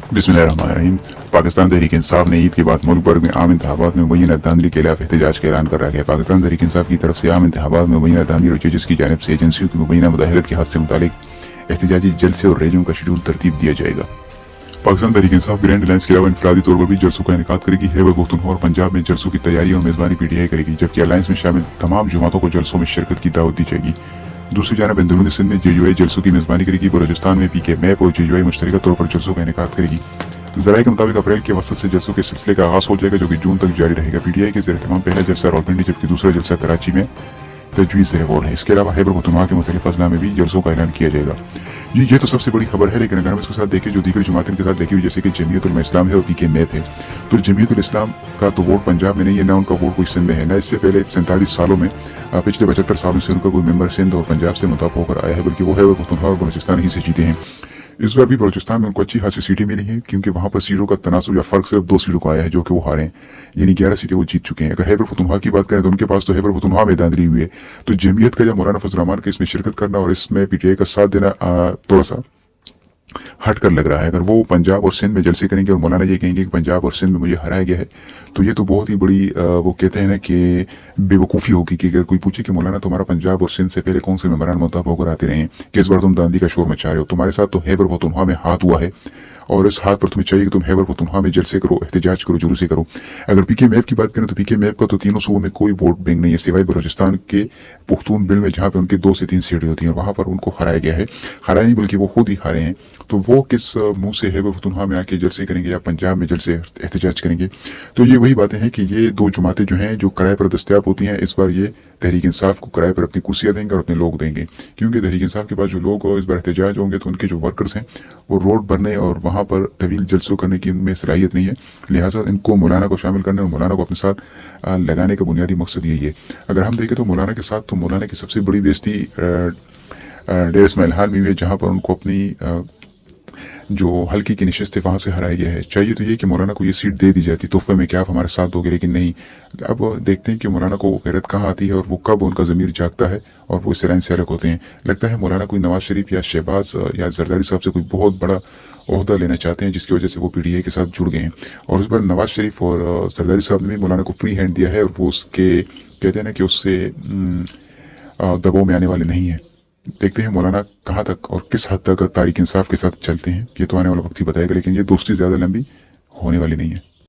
बिस्मिल्लाहिर्रहमानिर्रहीम। पाकिस्तान तहरीक इंसाफ ने ईद के बाद मुल्क भर में आम इंतखाबात में मुबैना धांधली के खिलाफ एहतजाज का ऐलान कर रहा है। पाकिस्तान तहरीक इंसाफ की तरफ से आम इंतखाबात में मुबैना धांधली और जजेस की जानिब से एजेंसियों की मुबैना मुदाखलत के हाथ से मुतालिक एहतजाजी जलसे और रैलियों का शेड्यूल तरतीब दिया जाएगा। पाकिस्तान तहरीक इंसाफ ग्रैंड अलायंस के अलावा इनफरादी तौर पर भी जलसों का इनेकाद करेगी। खैबर पख्तूनख्वा और पंजाब में जलसों की तैयारी और मेजबानी पीटीआई करेगी, जबकि अलायंस में शामिल तमाम जमातों को जलसों में शिरकत की दावत दी जाएगी। दूसरी जानब अंदरूनी सिंध में जेयूआई जलसों की मेजबानी करेगी। बलोचिस्तान में पीके मैप और जेयूआई मुश्तरका तौर पर जलसों का इनेकाद करेगी। ज़राए के मुताबिक अप्रैल के वसत से जलसों के सिलसिले का आगाज हो जाएगा, जो कि जून तक जारी रहेगा। पीटीआई के ज़ेर-ए-तमाम पहला जलसा रावलपिंडी जबकि दूसरा जलसा कराची में तजवीज़ ज़ेर-ए-गौर है। इसके अलावा खैबर पख्तूनख्वा के मुख्तलिफ अजला में भी जलसों का ऐलान किया जाएगा। ये तो सबसे बड़ी खबर है, लेकिन अगर हम इसके साथ देखें जो दीगर जमातें के साथ देखी हुई, जैसे कि जमीयतुल इस्लाम है और पीके मैप है, तो जमीयतुल इस्लाम का तो वोट पंजाब में नहीं है, ना उनका वोट कोई सिंध में है, ना इससे पहले 47 सालों में पिछले 75 सालों से उनका कोई मेंबर सिंध और पंजाब से मुताफ होकर आया है, बल्कि वो खैबर पख्तूनख्वा और बलोचिस्तान ही से जीते हैं। इस बार भी बलोचिस्तान में उनको अच्छी खासी सीटें मिली हैं, क्योंकि वहां पर सीटों का तनासुब या फर्क सिर्फ 2 सीटों का आया है, जो कि वो हारे हैं, यानी 11 सीटें वो जीत चुके हैं। अगर खैबर पख्तूनख्वा की बात करें तो उनके पास तो खैबर पख्तूनख्वा में धांधली हुई है, तो जमीयत का या मौलाना फजल रहमान का इसमें शिरकत करना और इसमें पीटीआई का साथ देना थोड़ा सा हट कर लग रहा है। अगर वो पंजाब और सिंध में जलसे करेंगे और मौलाना ये कहेंगे कि पंजाब और सिंध में मुझे हराया गया है, तो ये तो बहुत ही बड़ी वो कहते हैं ना कि बेवकूफ़ी होगी कि अगर कोई पूछे कि मौलाना तुम्हारा पंजाब और सिंध से पहले कौन से मेंबरान मुताब होकर आते रहे हैं कि इस बार तुम दांदी का शोर मचा रहे हो, तुम्हारे साथ तो खैबर पख्तूनख्वा में हाथ हुआ है और इस हाथ पर तुम्हें चाहिए कि तुम खैबर पख्तूनख्वा में जलसे करो, एहतजाज करो, जुलूसे करो। अगर पीके मैप की बात करें तो पीके मैप का तो तीनों सूबों में कोई वोट बैंक नहीं है, सिवाय बलोचिस्तान के पुख्तून बिल में, जहाँ पे उनके 2 से 3 सीटें होती हैं, वहां पर उनको हराया गया है। हराया नहीं बल्कि वो खुद ही हारे हैं। तो वो किस मुंह से खैबर पख्तूनख्वा में आके जलसे करेंगे या पंजाब में जलसे एहतजाज करेंगे? तो ये वही बातें हैं कि ये 2 जमातें जो हैं जो किराए पर दस्तयाब होती हैं, इस बार ये तहरीक इंसाफ को किराए पर अपनी कुर्सियां देंगे और अपने लोग देंगे, क्योंकि तहरीक इंसाफ के पास जो लोग इस बार एहतजाज होंगे तो उनके जो वर्कर्स हैं वो रोड भरने और वहां पर तवील जलसों करने की उनमें सलाहियत नहीं है। लिहाजा इनको मौलाना को शामिल करने और मौलाना को अपने साथ लगाने का बुनियादी मकसद यही है। अगर हम देखें तो मौलाना के साथ तो मौलाना की सबसे बड़ी बेइज्जती डेर इस्माइल खान में हुई है, जहाँ पर उनको अपनी जो हल्की की नशिस्त है वहां से हराया गया है। चाहिए तो ये कि मौलाना को ये सीट दे दी जाती तोहफे में, क्या आप हमारे साथ दोगे, लेकिन नहीं। अब देखते हैं कि मौलाना को गैरत कहाँ आती है और वो कब उनका ज़मीर जागता है और वो इस लाइन से अलग होते हैं। लगता है मौलाना कोई नवाज शरीफ या शहबाज या जरदारी साहब से कोई बहुत बड़ा ओहदा लेना चाहते हैं, जिसकी वजह से वो पीटीआई के साथ जुड़ गए हैं। और इस बार नवाज शरीफ और जरदारी साहब ने भी मौलाना को फ्री हैंड दिया है और वो उसके कहते हैं ना कि उससे दबाव में आने वाले नहीं है। देखते हैं मौलाना कहाँ तक और किस हद तक तहरीक इंसाफ के साथ चलते हैं, ये तो आने वाला वक्त ही बताएगा, लेकिन ये दोस्ती ज़्यादा लंबी होने वाली नहीं है।